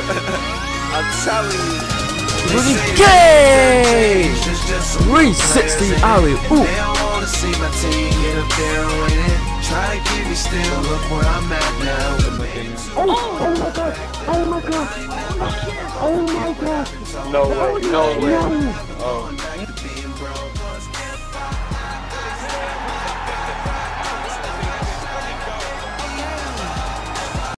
I'm telling you. Really gay! 360 alley. Ooh. They don't wanna see my team get up there and win it. Try to keep me still. Look where I'm at now. Oh my god! Oh my god! Oh my god! No way! No way! Oh.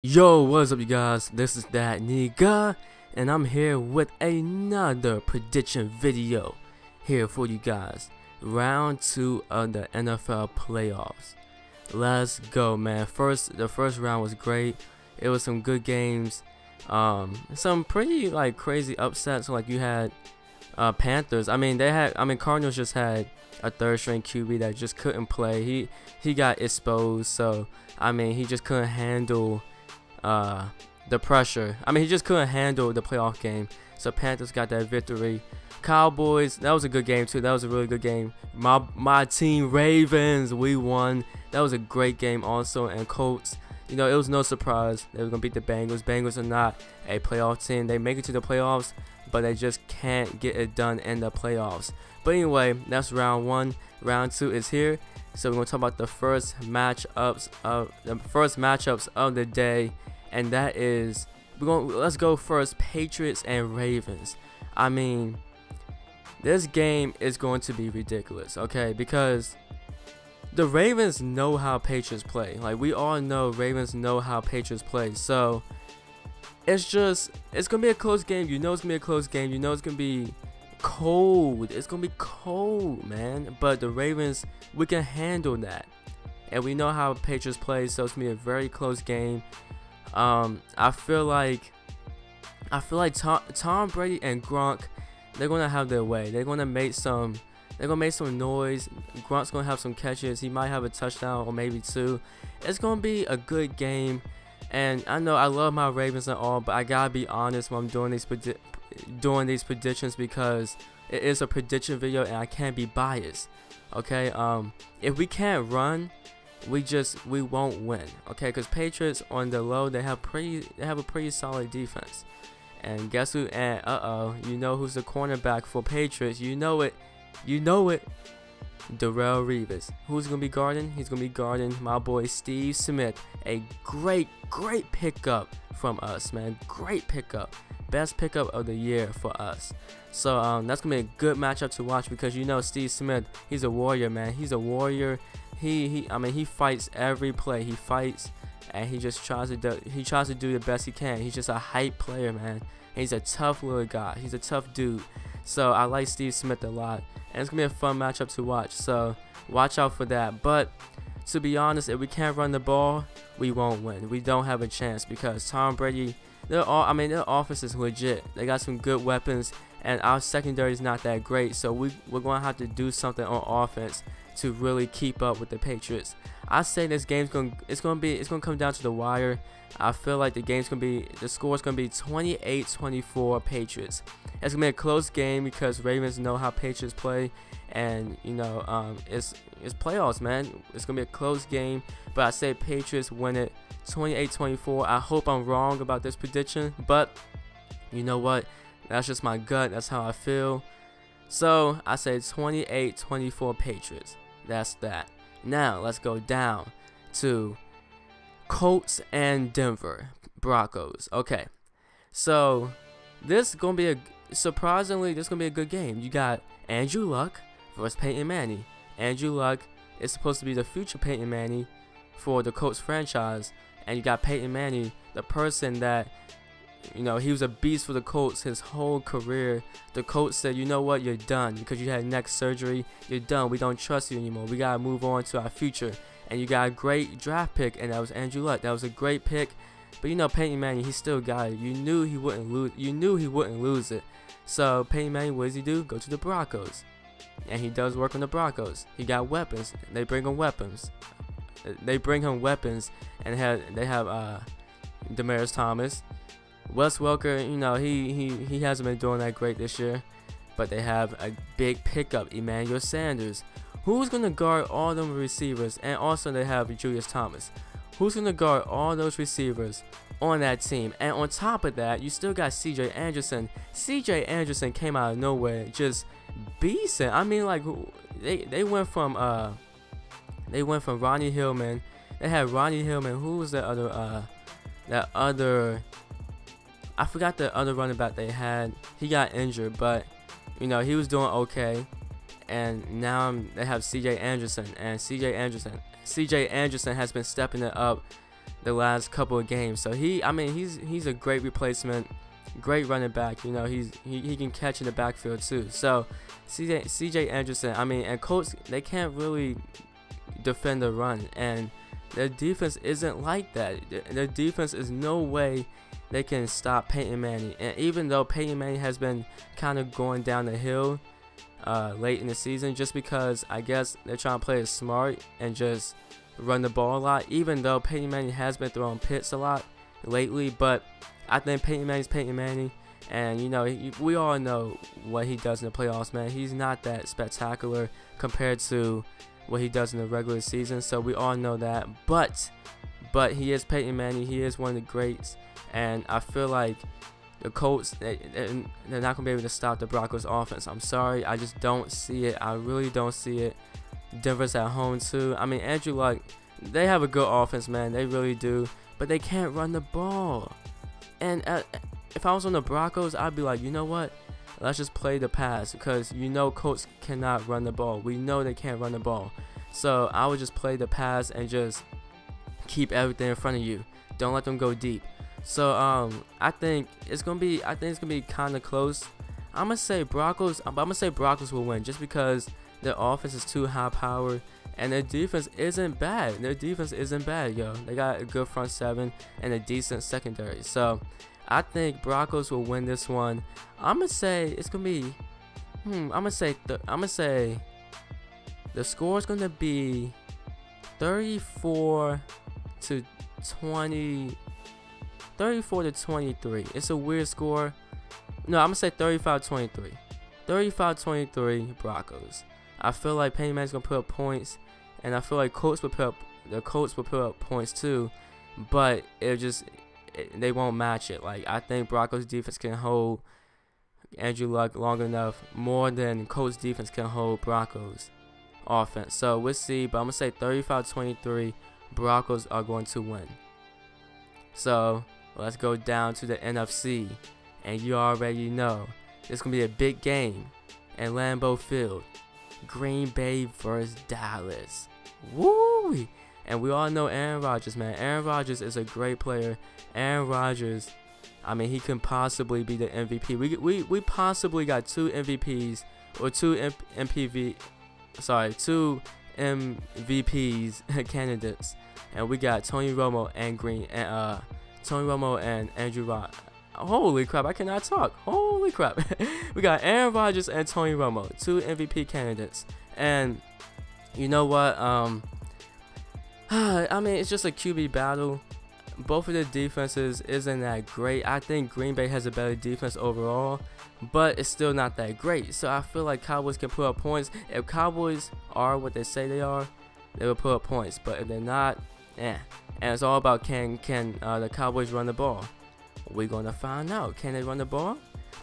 Yo, what's up, you guys? This is ThatKneeGah, and I'm here with another prediction video here for you guys. Round 2 of the NFL playoffs. Let's go, man. The first round was great. It was some good games. Some pretty crazy upsets. Like you had Panthers. Cardinals just had a third-string QB that just couldn't play. He got exposed. So he just couldn't handle the pressure. He just couldn't handle the playoff game. So Panthers got that victory. Cowboys, that was a good game too. That was a really good game. My team Ravens, we won. That was a great game also. And Colts, it was no surprise they were gonna beat the Bengals. Bengals are not a playoff team. They make it to the playoffs, but they just can't get it done in the playoffs. But anyway, that's round 1. Round 2 is here. So we're gonna talk about the first matchups of the day, and that is let's go first, Patriots and Ravens. This game is going to be ridiculous, okay? Because the Ravens know how Patriots play. We all know Ravens know how Patriots play. So it's gonna be a close game. It's gonna be a close game. It's gonna be cold. It's gonna be cold, man. But the Ravens, we can handle that, and we know how Patriots play. So it's gonna be a very close game. I feel like Tom Brady and Gronk, they're gonna have their way. They're gonna make some noise. Gronk's gonna have some catches. He might have a touchdown or maybe 2. It's gonna be a good game. And I know I love my Ravens and all, but I gotta be honest when I'm doing these predictions, because it is a prediction video and I can't be biased. Okay, if we can't run, we won't win. Okay, because Patriots on the low, they have a pretty solid defense. And guess who? And you know who's the cornerback for Patriots? You know it. Darrelle Revis. Who's gonna be guarding? He's gonna be guarding my boy Steve Smith. A great pickup from us, man. Great pickup. Best pickup of the year for us. So that's gonna be a good matchup to watch, because Steve Smith, he's a warrior, man. He's a warrior. He fights every play. He fights, and he just tries to do the best he can. He's just a hype player, man. He's a tough little guy. He's a tough dude. So I like Steve Smith a lot, and it's gonna be a fun matchup to watch. So watch out for that. But to be honest, if we can't run the ball, we won't win. We don't have a chance, because Tom Brady, their offense is legit. They got some good weapons, and our secondary is not that great. So we're gonna have to do something on offense to really keep up with the Patriots. I say this game's gonna come down to the wire. I feel like the score's gonna be 28-24 Patriots. It's gonna be a close game, because Ravens know how Patriots play, and it's playoffs, man. It's gonna be a close game, but I say Patriots win it 28-24. I hope I'm wrong about this prediction, but you know what? That's just my gut. That's how I feel. So I say 28-24 Patriots. That's that. Now let's go down to Colts and Denver Broncos. Okay, so this is gonna be surprisingly a good game. You got Andrew Luck versus Peyton Manning. Andrew Luck is supposed to be the future Peyton Manning for the Colts franchise, and you got Peyton Manning, the person that he was a beast for the Colts his whole career. The Colts said, you know what, you're done because you had neck surgery. You're done. We don't trust you anymore. We gotta move on to our future. And you got a great draft pick, and that was Andrew Luck. That was a great pick. But Peyton Manning, he still got it. You knew he wouldn't lose it. So Peyton Manning, what does he do? Go to the Broncos, and he does work on the Broncos. He got weapons. They bring him weapons. And they have Demaryius Thomas. Wes Welker, he hasn't been doing that great this year, but they have a big pickup, Emmanuel Sanders. Who's going to guard all them receivers? And also they have Julius Thomas. Who's gonna guard all those receivers on that team? And on top of that, you still got CJ Anderson. CJ Anderson came out of nowhere, just beasting. I mean, like, they went from Ronnie Hillman. They had Ronnie Hillman. Who was the other? I forgot the other running back they had. He got injured, but you know, he was doing okay. And now they have CJ Anderson, and CJ Anderson has been stepping it up the last couple of games. So he's a great replacement, great running back. You know, he can catch in the backfield too. So CJ Anderson, I mean, and Colts, they can't really defend the run, and their defense isn't like that. Their defense is no way they can stop Peyton Manning. And even though Peyton Manning has been kind of going down the hill late in the season, just because I guess they're trying to play it smart and just run the ball a lot, even though Peyton Manning has been throwing picks a lot lately. But I think Peyton Manning's Peyton Manning, and you know, we all know what he does in the playoffs, man. He's not that spectacular compared to what he does in the regular season, so we all know that. But he is Peyton Manning. He is one of the greats, and I feel like the Colts, they're not going to be able to stop the Broncos offense. I'm sorry, I just don't see it. I really don't see it. Denver's at home too. I mean, Andrew Luck, they have a good offense, man. They really do, but they can't run the ball. And if I was on the Broncos, I'd be like, you know what? Let's just play the pass, because you know Colts cannot run the ball. We know they can't run the ball. So I would just play the pass and just keep everything in front of you. Don't let them go deep. So I think it's gonna be kind of close. I'm gonna say Broncos will win, just because their offense is too high powered and their defense isn't bad. Yo. They got a good front seven and a decent secondary. So I think Broncos will win this one. I'm gonna say it's gonna be. I'm gonna say the score is gonna be 34 to 23. It's a weird score. No, I'm gonna say 35-23. 35-23 Broncos. I feel like Peyton Manning's gonna put up points, and I feel like the Colts will put up points too, but they won't match it. Like, I think Broncos defense can hold Andrew Luck long enough, more than Colts defense can hold Broncos offense. So we'll see, but I'm gonna say 35-23 Broncos are going to win. So let's go down to the NFC, and you already know it's gonna be a big game in Lambeau Field. Green Bay versus Dallas. Woo! And we all know Aaron Rodgers, man. Aaron Rodgers is a great player. Aaron Rodgers, I mean, he can possibly be the MVP. We possibly got two MVPs, or two MVPs candidates, and we got Tony Romo and Andrew Rod. Holy crap, I cannot talk. Holy crap. We got Aaron Rodgers and Tony Romo, two MVP candidates. And you know what? I mean, it's just a QB battle. Both of the defenses isn't that great. I think Green Bay has a better defense overall, but it's still not that great. So I feel like Cowboys can put up points. If Cowboys are what they say they are, they will put up points. But if they're not, And it's all about can the Cowboys run the ball. We're gonna find out. Can they run the ball?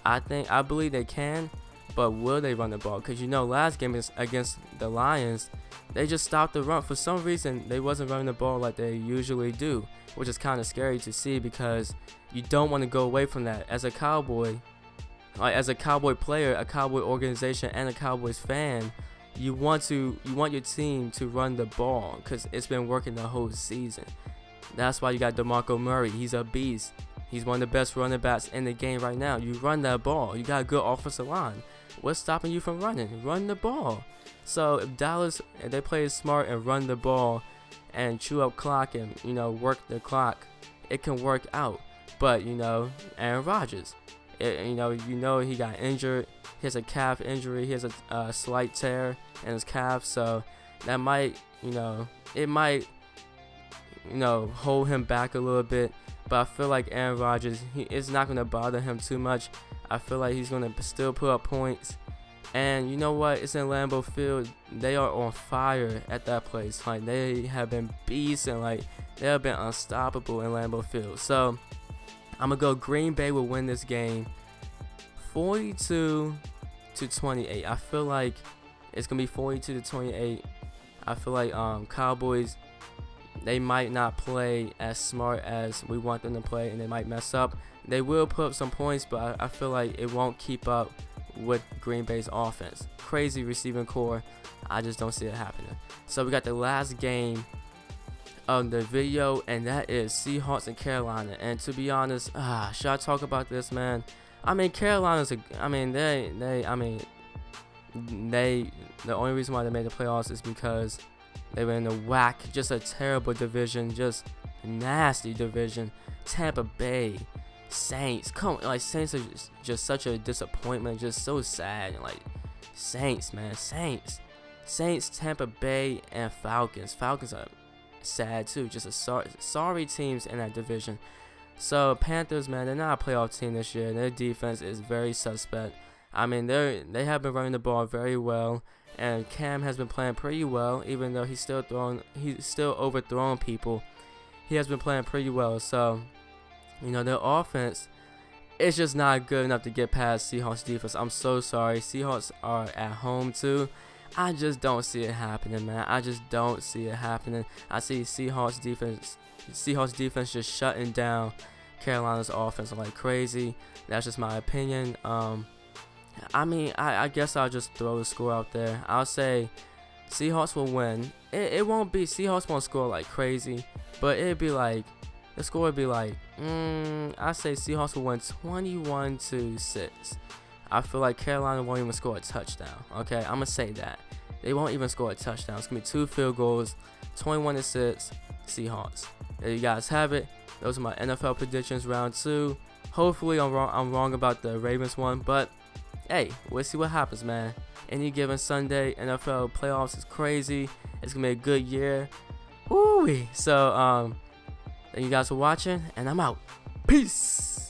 I believe they can, but will they run the ball? Because you know, last game against the Lions, they just stopped the run. For some reason, they wasn't running the ball like they usually do, which is kind of scary to see, because you don't want to go away from that. As a Cowboy, like as a Cowboy player, a Cowboy organization, and a Cowboys fan, you want your team to run the ball, because it's been working the whole season. That's why you got DeMarco Murray. He's a beast. He's one of the best running backs in the game right now. You run that ball. You got a good offensive line. What's stopping you from running? Run the ball. So if Dallas, if they play smart and run the ball and chew up clock and, you know, work the clock, it can work out. But, you know, Aaron Rodgers, you know he got injured. He has a calf injury. He has a slight tear in his calf. So that might, it might hold him back a little bit. But I feel like Aaron Rodgers, it's not going to bother him too much. I feel like he's going to still put up points. And you know what? It's in Lambeau Field. They are on fire at that place. Like, they have been beasts, and like They have been unstoppable in Lambeau Field. So I'm gonna go Green Bay will win this game 42-28. I feel like it's gonna be 42-28. I feel like Cowboys, they might not play as smart as we want them to play, and they might mess up. They will put up some points, but I feel like it won't keep up with Green Bay's offense. Crazy receiving core. I just don't see it happening. So we got the last game of the video, and that is Seahawks and Carolina. And to be honest, should I talk about this, man? I mean, Carolina's the only reason why they made the playoffs is because they were in the whack, just a terrible division, just nasty division. Tampa Bay, Saints, Saints are just such a disappointment, just so sad. And like Saints, man, Saints, Tampa Bay, and Falcons. Falcons are sad too, just a sorry teams in that division. So Panthers, man, they're not a playoff team this year. Their defense is very suspect. I mean, they have been running the ball very well, and Cam has been playing pretty well, even though he's still overthrowing people. He has been playing pretty well. So, you know, their offense is just not good enough to get past Seahawks defense. I'm so sorry. Seahawks are at home too. I just don't see it happening, man. I just don't see it happening. I see Seahawks defense just shutting down Carolina's offense like crazy. That's just my opinion. I mean, I guess I'll just throw the score out there. I'll say Seahawks will win. It won't be, Seahawks won't score like crazy, but it'd be like, the score would be like, I say Seahawks will win 21-6. I feel like Carolina won't even score a touchdown. Okay, I'm gonna say that they won't even score a touchdown. It's gonna be 2 field goals, 21-6, Seahawks. There you guys have it. Those are my NFL predictions, round 2. Hopefully I'm wrong about the Ravens one, but hey, we'll see what happens, man. Any given Sunday, NFL playoffs is crazy. It's gonna be a good year. Woo-wee. So thank you guys for watching, and I'm out. Peace.